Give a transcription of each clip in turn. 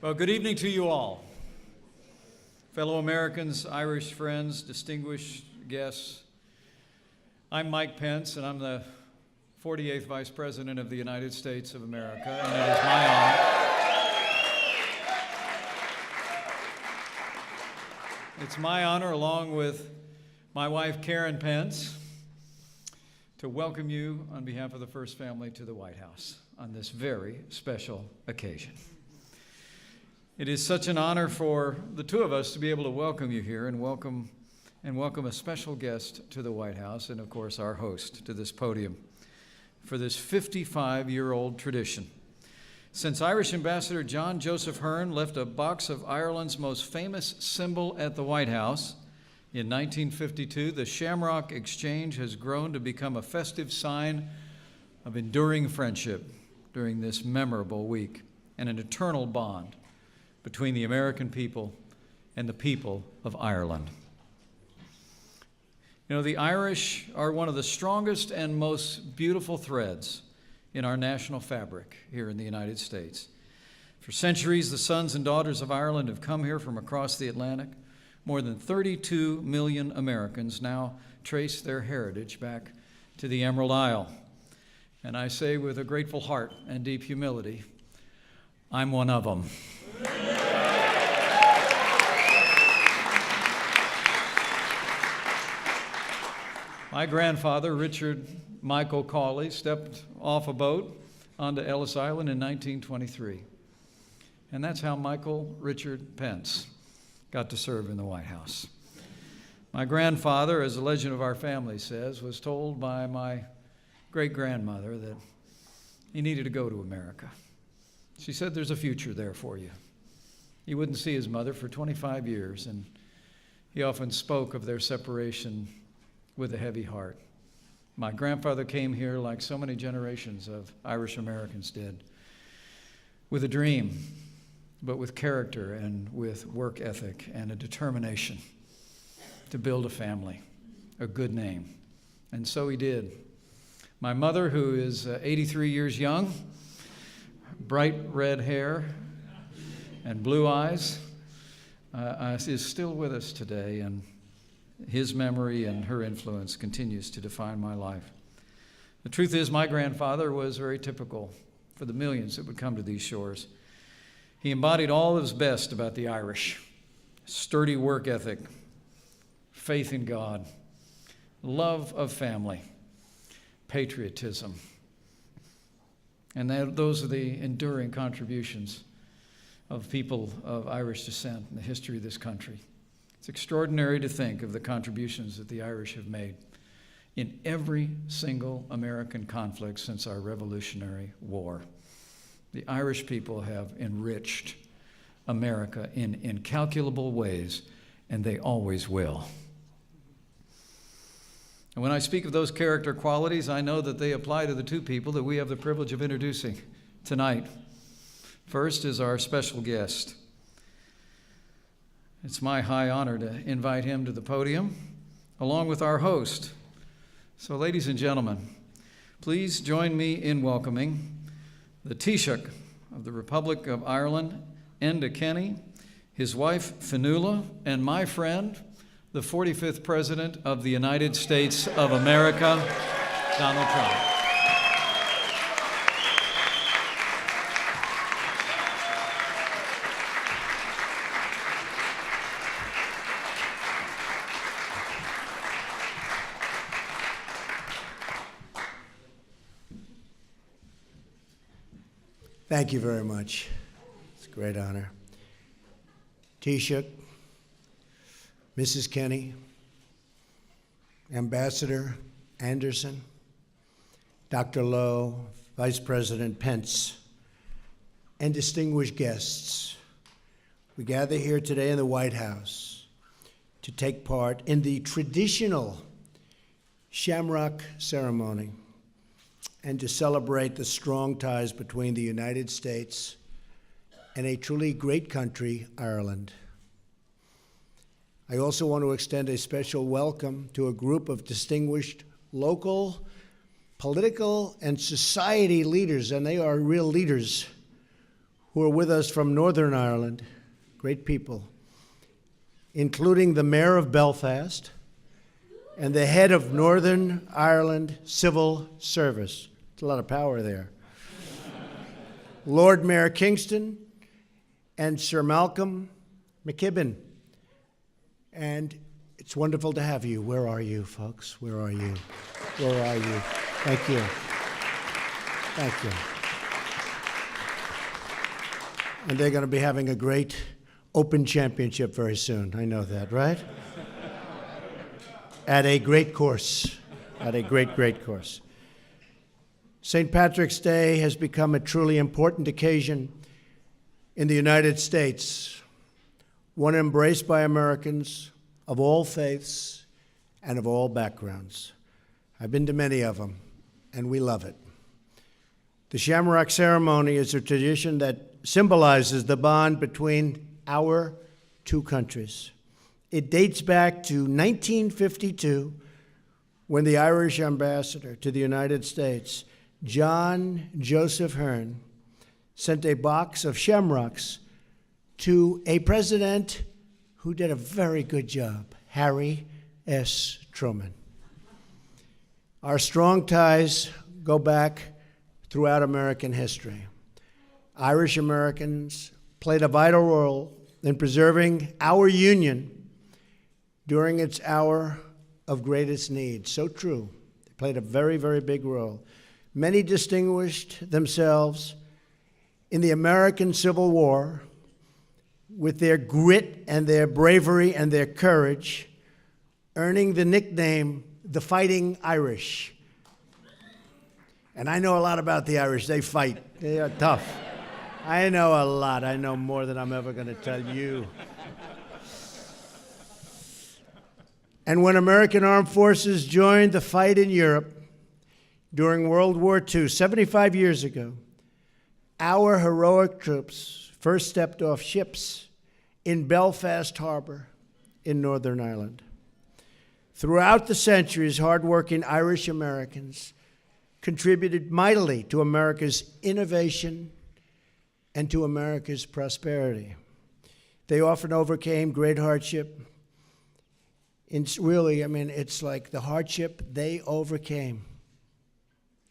Well, good evening to you all. Fellow Americans, Irish friends, distinguished guests. I'm Mike Pence, and I'm the 48th Vice President of the United States of America, and it is my honor. It's my honor, along with my wife, Karen Pence, to welcome you on behalf of the First Family to the White House on this very special occasion. It is such an honor for the two of us to be able to welcome you here and welcome a special guest to the White House, and of course our host to this podium for this 55-year-old tradition. Since Irish Ambassador John Joseph Hearn left a box of Ireland's most famous symbol at the White House in 1952, the Shamrock Exchange has grown to become a festive sign of enduring friendship during this memorable week and an eternal bond between the American people and the people of Ireland. You know, the Irish are one of the strongest and most beautiful threads in our national fabric here in the United States. For centuries, the sons and daughters of Ireland have come here from across the Atlantic. More than 32 million Americans now trace their heritage back to the Emerald Isle. And I say with a grateful heart and deep humility, I'm one of them. My grandfather, Richard Michael Cawley, stepped off a boat onto Ellis Island in 1923. And that's how Michael Richard Pence got to serve in the White House. My grandfather, as the legend of our family says, was told by my great-grandmother that he needed to go to America. She said, "There's a future there for you." He wouldn't see his mother for 25 years, and he often spoke of their separation with a heavy heart. My grandfather came here, like so many generations of Irish Americans did, with a dream, but with character and with work ethic and a determination to build a family, a good name. And so he did. My mother, who is 83 years young, bright red hair and blue eyes, is still with us today, and his memory and her influence continues to define my life. The truth is, my grandfather was very typical for the millions that would come to these shores. He embodied all that was best about the Irish: sturdy work ethic, faith in God, love of family, patriotism. And those are the enduring contributions of people of Irish descent in the history of this country. It's extraordinary to think of the contributions that the Irish have made in every single American conflict since our Revolutionary War. The Irish people have enriched America in incalculable ways, and they always will. And when I speak of those character qualities, I know that they apply to the two people that we have the privilege of introducing tonight. First is our special guest. It's my high honor to invite him to the podium, along with our host. So, ladies and gentlemen, please join me in welcoming the Taoiseach of the Republic of Ireland, Enda Kenny, his wife, Fionnuala, and my friend, the 45th President of the United States of America, Donald Trump. Thank you very much. It's a great honor. Taoiseach, Mrs. Kenny, Ambassador Anderson, Dr. Lowe, Vice President Pence, and distinguished guests, we gather here today in the White House to take part in the traditional Shamrock ceremony and to celebrate the strong ties between the United States and a truly great country, Ireland. I also want to extend a special welcome to a group of distinguished local, political, and society leaders, and they are real leaders who are with us from Northern Ireland, great people, including the Mayor of Belfast and the head of Northern Ireland Civil Service. There's a lot of power there. Lord Mayor Kingston and Sir Malcolm McKibben. And it's wonderful to have you. Where are you, folks? Where are you? Where are you? Thank you. Thank you. And they're going to be having a great Open Championship very soon. I know that, right? At a great course. At a great, great course. St. Patrick's Day has become a truly important occasion in the United States, one embraced by Americans of all faiths and of all backgrounds. I've been to many of them, and we love it. The Shamrock Ceremony is a tradition that symbolizes the bond between our two countries. It dates back to 1952, when the Irish ambassador to the United States, John Joseph Hearn, sent a box of shamrocks to a president who did a very good job, Harry S. Truman. Our strong ties go back throughout American history. Irish Americans played a vital role in preserving our union during its hour of greatest need. So true. They played a very, very big role. Many distinguished themselves in the American Civil War with their grit and their bravery and their courage, earning the nickname the Fighting Irish. And I know a lot about the Irish. They fight. They are tough. I know a lot. I know more than I'm ever going to tell you. And when American armed forces joined the fight in Europe during World War II, 75 years ago, our heroic troops first stepped off ships in Belfast Harbor in Northern Ireland. Throughout the centuries, hardworking Irish Americans contributed mightily to America's innovation and to America's prosperity. They often overcame great hardship. It's really, it's like the hardship they overcame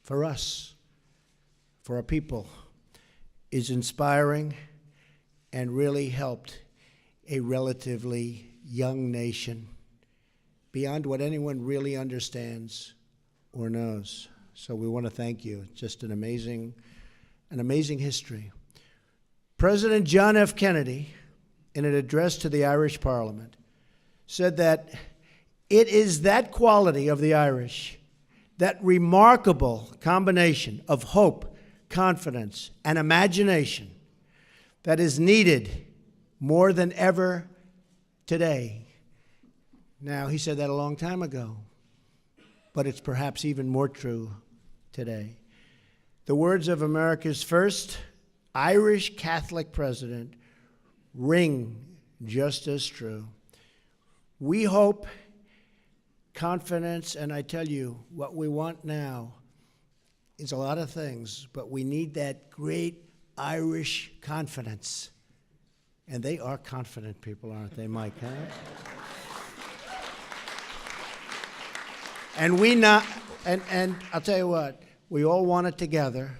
for us, for our people, is inspiring and really helped a relatively young nation beyond what anyone really understands or knows. So we want to thank you. It's just an amazing history. President John F. Kennedy, in an address to the Irish Parliament, said that it is that quality of the Irish, that remarkable combination of hope, confidence, and imagination that is needed more than ever today. Now, he said that a long time ago, but it's perhaps even more true today. The words of America's first Irish Catholic president ring just as true. We hope, confidence, and I tell you, what we want now is a lot of things, but we need that great Irish confidence. And they are confident people, aren't they, Mike? Huh? And I'll tell you what, we all want it together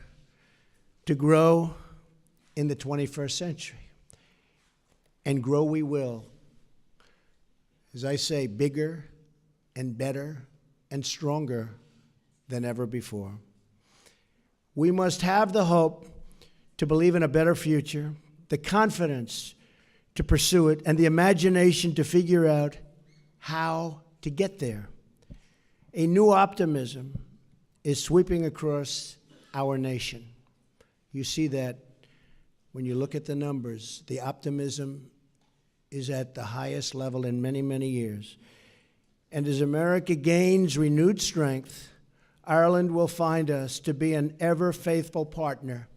to grow in the 21st century. And grow we will. As I say, bigger and better and stronger than ever before. We must have the hope to believe in a better future, the confidence to pursue it, and the imagination to figure out how to get there. A new optimism is sweeping across our nation. You see that when you look at the numbers. The optimism is at the highest level in many, many years. And as America gains renewed strength, Ireland will find us to be an ever-faithful partner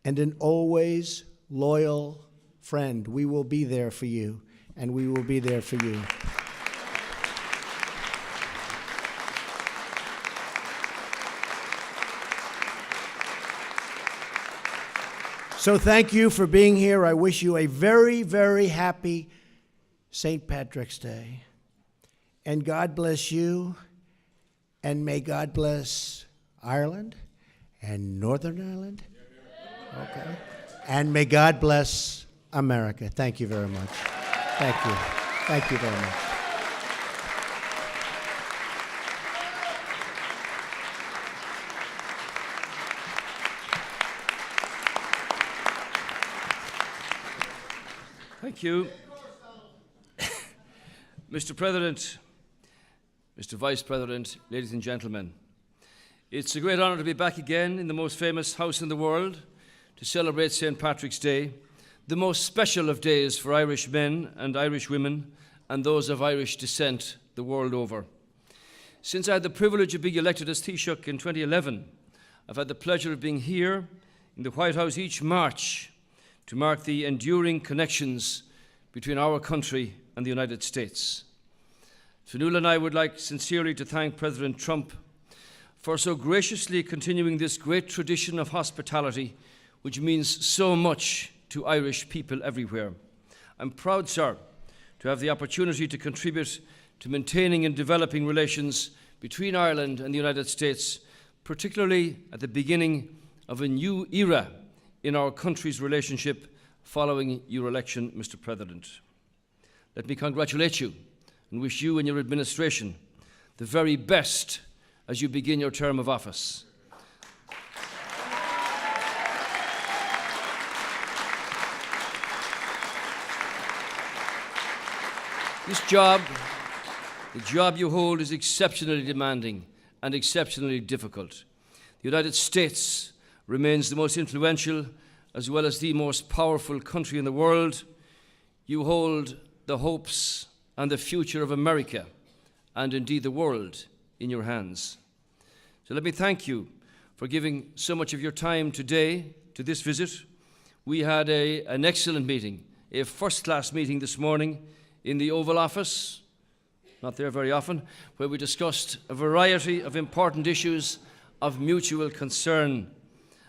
and an always loyal friend. We will be there for you, and we will be there for you. So thank you for being here. I wish you a very, very happy St. Patrick's Day. And God bless you, and may God bless Ireland and Northern Ireland. Okay. And may God bless America. Thank you very much. Thank you. Thank you very much. Thank you. Mr. President, Mr. Vice President, ladies and gentlemen, it's a great honor to be back again in the most famous house in the world to celebrate St. Patrick's Day, the most special of days for Irish men and Irish women and those of Irish descent the world over. Since I had the privilege of being elected as Taoiseach in 2011, I've had the pleasure of being here in the White House each March to mark the enduring connections between our country and the United States. Fionnuala and I would like sincerely to thank President Trump for so graciously continuing this great tradition of hospitality, which means so much to Irish people everywhere. I'm proud, sir, to have the opportunity to contribute to maintaining and developing relations between Ireland and the United States, particularly at the beginning of a new era in our country's relationship following your election, Mr. President. Let me congratulate you and wish you and your administration the very best as you begin your term of office. This job, the job you hold, is exceptionally demanding and exceptionally difficult. The United States remains the most influential as well as the most powerful country in the world. You hold the hopes and the future of America, and indeed the world, in your hands. So let me thank you for giving so much of your time today to this visit. We had an excellent meeting, a first-class meeting this morning in the Oval Office, not there very often, where we discussed a variety of important issues of mutual concern.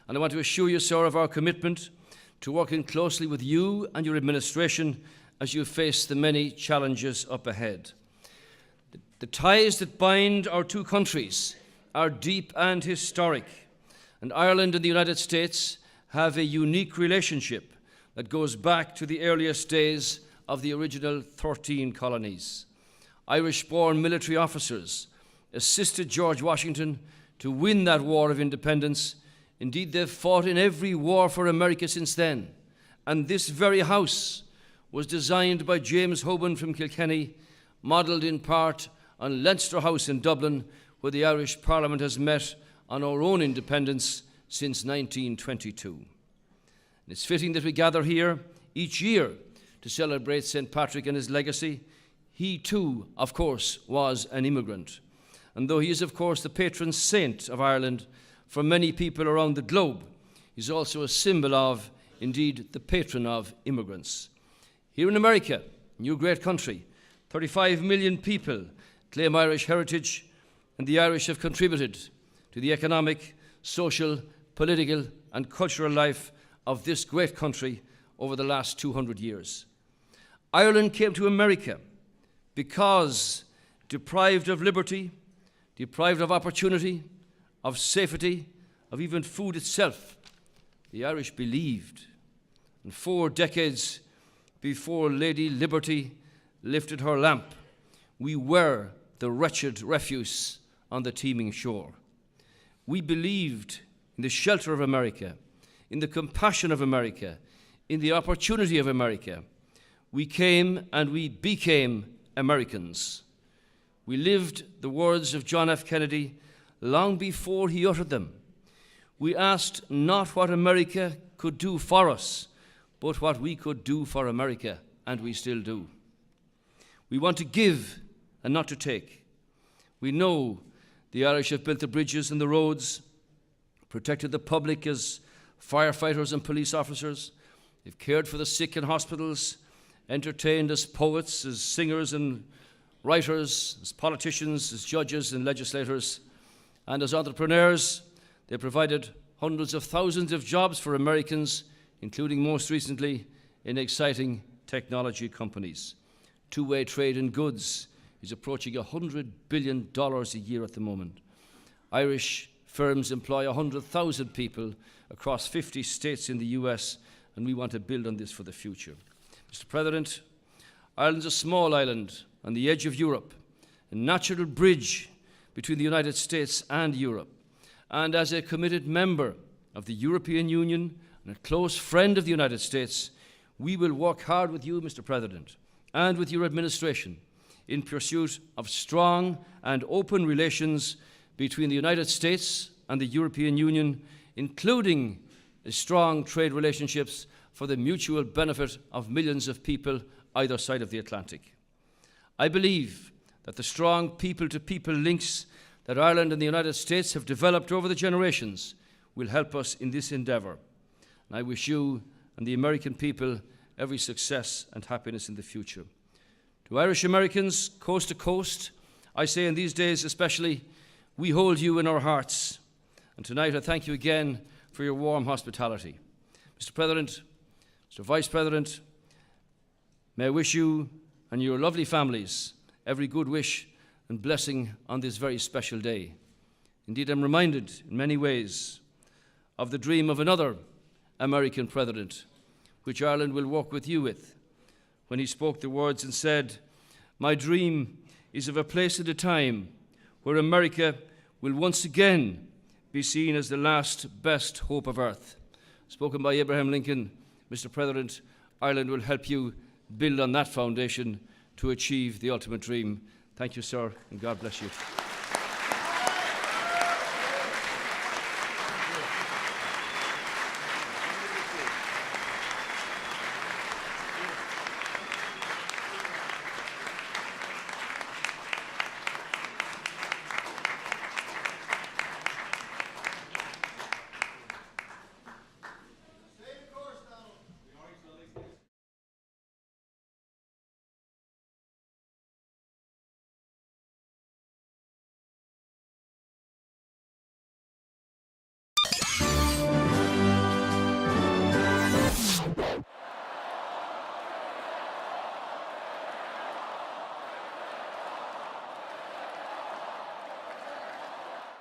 And I want to assure you, sir, of our commitment to working closely with you and your administration as you face the many challenges up ahead. The ties that bind our two countries are deep and historic, and Ireland and the United States have a unique relationship that goes back to the earliest days of the original 13 colonies. Irish-born military officers assisted George Washington to win that war of independence. Indeed, they've fought in every war for America since then. And this very house was designed by James Hoban from Kilkenny, modelled in part on Leinster House in Dublin, where the Irish Parliament has met on our own independence since 1922. And it's fitting that we gather here each year to celebrate St. Patrick and his legacy. He too, of course, was an immigrant. And though he is, of course, the patron saint of Ireland for many people around the globe, he's also a symbol of, indeed, the patron of immigrants. Here in America, your great country, 35 million people claim Irish heritage, and the Irish have contributed to the economic, social, political, and cultural life of this great country over the last 200 years. Ireland came to America because deprived of liberty, deprived of opportunity, of safety, of even food itself, the Irish believed. And 4 decades before Lady Liberty lifted her lamp, we were the wretched refuse on the teeming shore. We believed in the shelter of America, in the compassion of America, in the opportunity of America. We came and we became Americans. We lived the words of John F. Kennedy long before he uttered them. We asked not what America could do for us, but what we could do for America, and we still do. We want to give and not to take. We know the Irish have built the bridges and the roads, protected the public as firefighters and police officers. They've cared for the sick in hospitals, entertained as poets, as singers and writers, as politicians, as judges and legislators, and as entrepreneurs. They provided hundreds of thousands of jobs for Americans including most recently in exciting technology companies. Two-way trade in goods is approaching $100 billion a year at the moment. Irish firms employ 100,000 people across 50 states in the US, and we want to build on this for the future. Mr. President, Ireland's a small island on the edge of Europe, a natural bridge between the United States and Europe. And as a committed member of the European Union and a close friend of the United States, we will work hard with you, Mr. President, and with your administration in pursuit of strong and open relations between the United States and the European Union, including strong trade relationships for the mutual benefit of millions of people either side of the Atlantic. I believe that the strong people-to-people links that Ireland and the United States have developed over the generations will help us in this endeavour. And I wish you and the American people every success and happiness in the future. To Irish Americans, coast to coast, I say in these days especially, we hold you in our hearts. And tonight I thank you again for your warm hospitality. Mr. President, Mr. Vice President, may I wish you and your lovely families every good wish and blessing on this very special day. Indeed, I'm reminded in many ways of the dream of another American president, which Ireland will work with you with, when he spoke the words and said, "My dream is of a place and a time where America will once again be seen as the last best hope of earth." Spoken by Abraham Lincoln. Mr. President, Ireland will help you build on that foundation to achieve the ultimate dream. Thank you, sir, and God bless you.